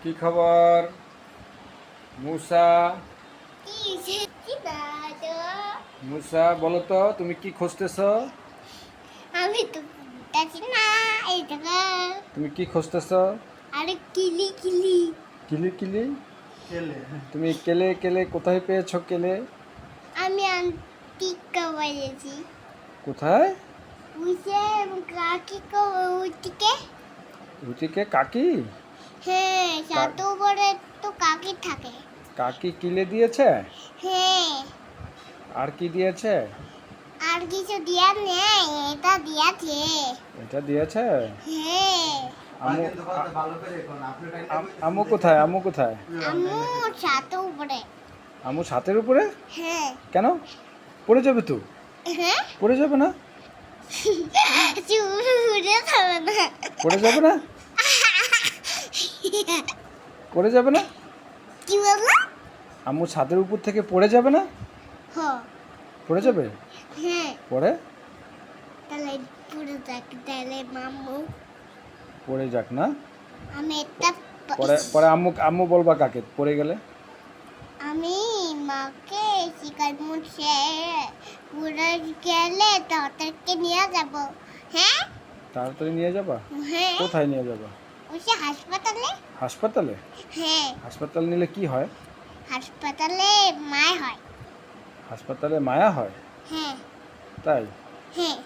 কি খবর মুসা? মুসা বলো তো, তুমি কি খুঁজতেছো? আমি তো বুঝতেছি না। এই দেখো, তুমি কি খুঁজতেছো? আরে কিলি কিলি কিলি কিলি তুমি কেলে কেলে কোথায় পেয়েছো কেলে? আমি আন্টিকে বলেছি। কোথায়? বুঝে কাকিকে উঠিকে। রুচিকে কাকি? হ্যাঁ, সাত উপরে তো কাকি থাকে। কাকি কিলে দিয়েছে? হ্যাঁ, আর কি দিয়েছে? আর কিছু দিয়া নেই, এটা দিয়াছে। এটা দিয়েছে? হ্যাঁ, আমু আমু কোথায়? আমু কোথায়? আমু সাত উপরে। আমু ছাতের উপরে? হ্যাঁ। কেন? পড়ে যাবে তো? হ্যাঁ, পড়ে যাবে না? চুড়ে খাবে না। পড়ে যাবে না? পড়ে যাবে না? কি বললো? আম্মু ছাদের উপর থেকে পড়ে যাবে না? হ। পড়ে যাবে? হ্যাঁ, পড়ে? তাহলে পুরো যাকে তাহলে মাম্মু। পড়ে যাক না। আমি একটা পরে পরে আম্মু আম্মু বলবা কাকে পড়ে গেলে? আমি মাকে শিকার মুছে পুরো গেলে তাদেরকে নিয়ে যাব। হ্যাঁ, তাড়াতাড়ি নিয়ে যাবা? হ্যাঁ, কোথায় নিয়ে যাবা? ওই হাসপাতালে। হাসপাতালে? হ্যাঁ, হাসপাতালে নিলে কি হয়? হাসপাতালে মায় হয়। হাসপাতালে মায়া হয়? হ্যাঁ, তাই? হ্যাঁ।